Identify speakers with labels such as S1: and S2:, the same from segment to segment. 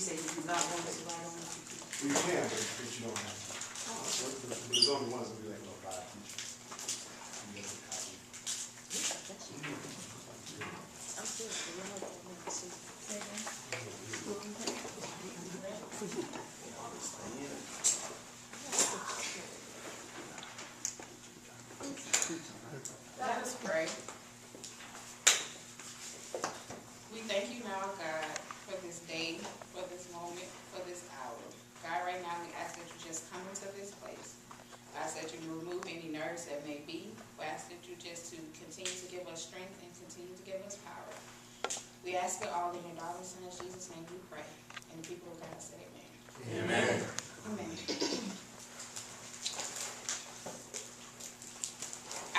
S1: said you do not want us to write on it?
S2: Well, you can, but you don't have to. But there's only ones that be like, no, 5 teachers. You get a copy.
S1: I'm still, you know, that makes sense.
S3: Let us pray. We thank you now, God, for this day, for this moment, for this hour. God, right now we ask that you just come into this place. I ask that you remove any nerves that may be. We ask that you just to continue to give us strength and continue to give us power. We ask it all in your darling son, in Jesus' name we pray. And the people of God say amen.
S2: Amen.
S3: Amen.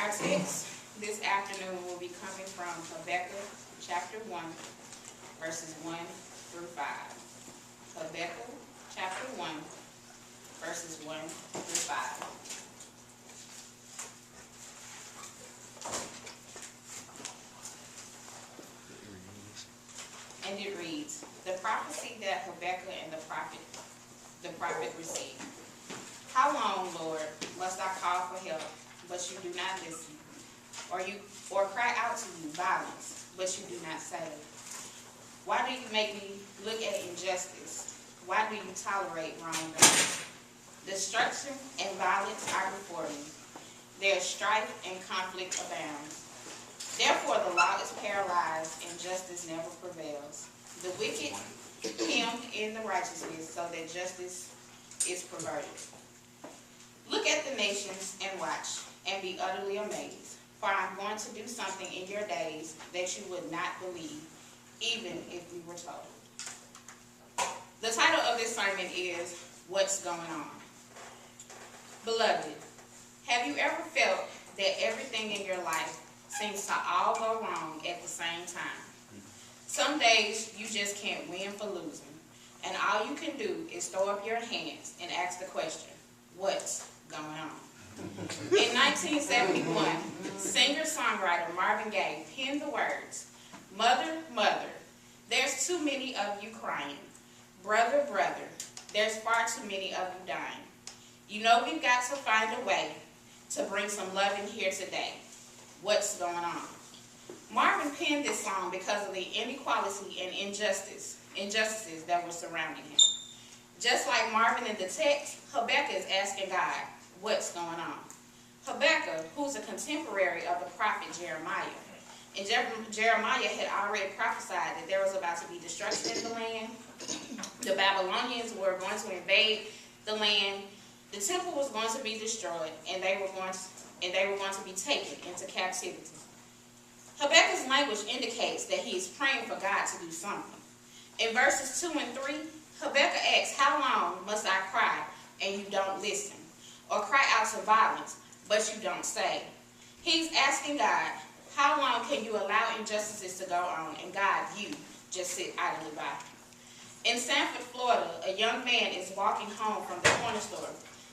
S3: Our text this afternoon will be coming from Habakkuk chapter 1, verses 1 through 5. Habakkuk chapter 1, verses 1 through 5. And it reads, the prophecy that Habakkuk and the prophet received. How long, Lord, must I call for help, but you do not listen? Or cry out to you violence, but you do not save? Why do you make me look at injustice? Why do you tolerate wrongdoing? Destruction and violence are before me. There is strife and conflict abounds. Therefore the law is paralyzed and justice never prevails. The wicked hemmed in the righteousness so that justice is perverted. Look at the nations and watch and be utterly amazed. For I'm going to do something in your days that you would not believe, even if we were told. The title of this sermon is, What's Going On? Beloved, have you ever felt that everything in your life seems to all go wrong at the same time? Some days you just can't win for losing, and all you can do is throw up your hands and ask the question, what's going on? In 1971, singer-songwriter Marvin Gaye penned the words, Mother, mother, there's too many of you crying. Brother, brother, there's far too many of you dying. You know we've got to find a way to bring some love in here today. What's going on? Marvin penned this song because of the inequality and injustices that were surrounding him. Just like Marvin in the text, Habakkuk is asking God, what's going on? Habakkuk, who's a contemporary of the prophet Jeremiah, and Jeremiah had already prophesied that there was about to be destruction in the land. The Babylonians were going to invade the land. The temple was going to be destroyed, and they were going to be taken into captivity. Habakkuk's language indicates that he is praying for God to do something. In verses 2 and 3, Habakkuk asks, how long must I cry and you don't listen? Or cry out to violence, but you don't save? He's asking God, how long can you allow injustices to go on, and God, you just sit idly by? In Sanford, Florida, a young man is walking home from the corner store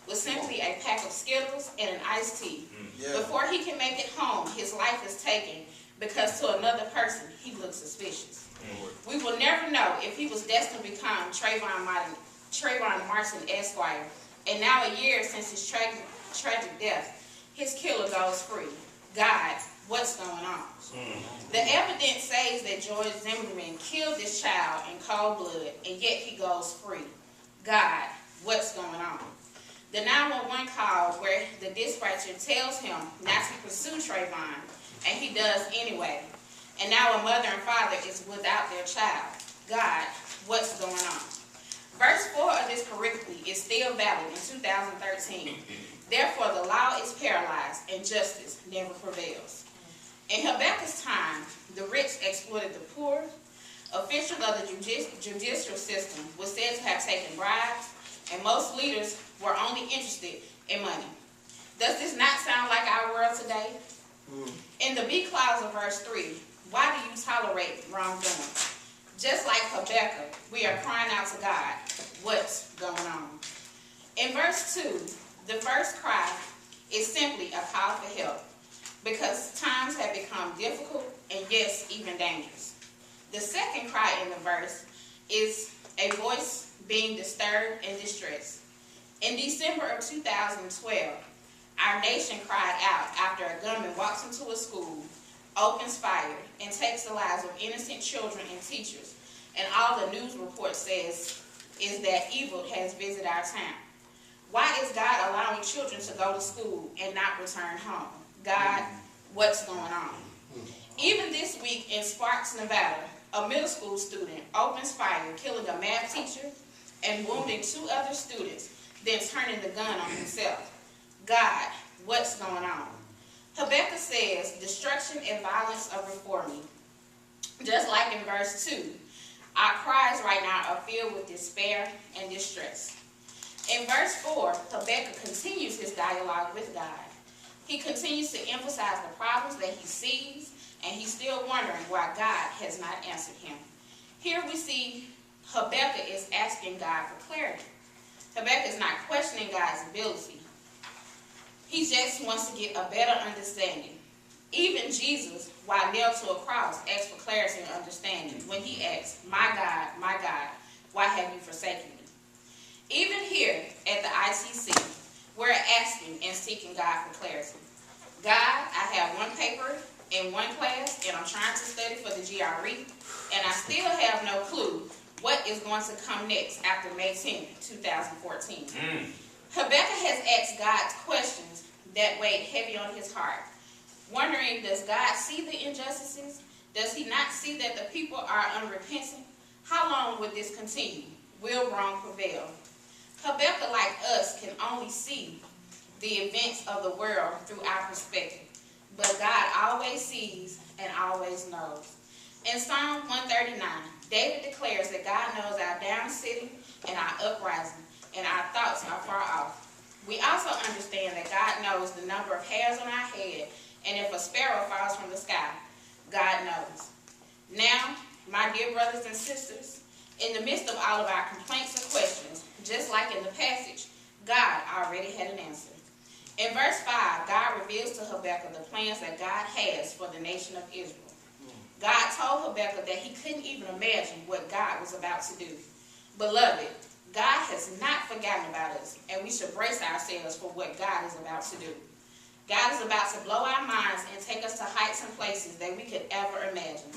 S3: with simply a pack of Skittles and an iced tea. Yeah. Before he can make it home, his life is taken because to another person, he looks suspicious. We will never know if he was destined to become Trayvon Martin, Esquire, and now a year since his tragic death, his killer goes free. God, what's going on? The evidence says that George Zimmerman killed this child in cold blood, and yet he goes free. God, what's going on? The 911 call where the dispatcher tells him not to pursue Trayvon, and he does anyway. And now a mother and father is without their child. God, what's going on? Verse 4 of this pericope is still valid in 2013. Therefore, the law is paralyzed and justice never prevails. In Habakkuk's time, the rich exploited the poor. Officials of the judicial system were said to have taken bribes, and most leaders were only interested in money. Does this not sound like our world today? In the B clause of verse 3, why do you tolerate wrongdoing? Just like Habakkuk, we are crying out to God, what's going on? In verse 2, the first cry is simply a call for help because times have become difficult and yes, even dangerous. The second cry in the verse is a voice being disturbed and distressed. In December of 2012, our nation cried out after a gunman walks into a school, opens fire, and takes the lives of innocent children and teachers. And all the news report says is that evil has visited our town. Why is God allowing children to go to school and not return home? God, what's going on? Even this week in Sparks, Nevada, a middle school student opens fire, killing a math teacher and wounding 2 other students, then turning the gun on himself. God, what's going on? Habakkuk says, destruction and violence are before me. Just like in verse 2, our cries right now are filled with despair and distress. In verse 4, Habakkuk continues his dialogue with God. He continues to emphasize the problems that he sees, and he's still wondering why God has not answered him. Here we see Habakkuk is asking God for clarity. Habakkuk is not questioning God's ability. He just wants to get a better understanding. Even Jesus, while nailed to a cross, asked for clarity and understanding when he asked, my God, why have you forsaken me? Even here at the ITC, we're asking and seeking God for clarity. God, I have 1 paper in 1 class, and I'm trying to study for the GRE, and I still have no clue what is going to come next after May 10, 2014. Habakkuk has asked God questions that weighed heavy on his heart, wondering, does God see the injustices? Does he not see that the people are unrepentant? How long would this continue? Will wrong prevail? Habakkuk, like us, can only see the events of the world through our perspective, but God always sees and always knows. In Psalm 139, David declares that God knows our down sitting and our uprising, and our thoughts are far off. We also understand that God knows the number of hairs on our head, and if a sparrow falls from the sky, God knows. Now, my dear brothers and sisters, in the midst of all of our complaints and questions, just like in the passage, God already had an answer. In verse 5, God reveals to Habakkuk the plans that God has for the nation of Israel. God told Habakkuk that he couldn't even imagine what God was about to do. Beloved, God has not forgotten about us, and we should brace ourselves for what God is about to do. God is about to blow our minds and take us to heights and places that we could ever imagine.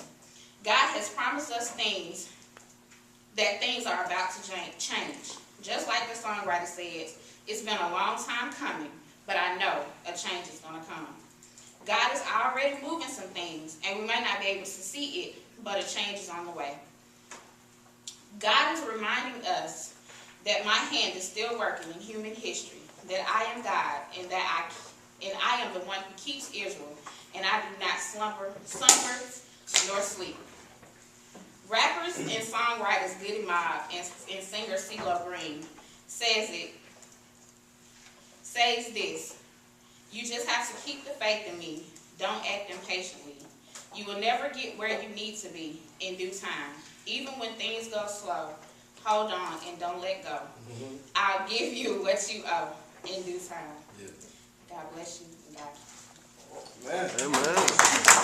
S3: God has promised us things are about to change. Just like the songwriter says, it's been a long time coming, but I know a change is going to come. God is already moving some things, and we might not be able to see it, but a change is on the way. God is reminding us that my hand is still working in human history, that I am God, and I am the one who keeps Israel, and I do not slumber nor sleep. Rappers and songwriters Goody Mob and singer CeeLo Green says this: you just have to keep the faith in me. Don't act impatiently. You will never get where you need to be in due time. Even when things go slow, hold on and don't let go. I'll give you what you owe in due time. God bless you. God.
S2: Amen.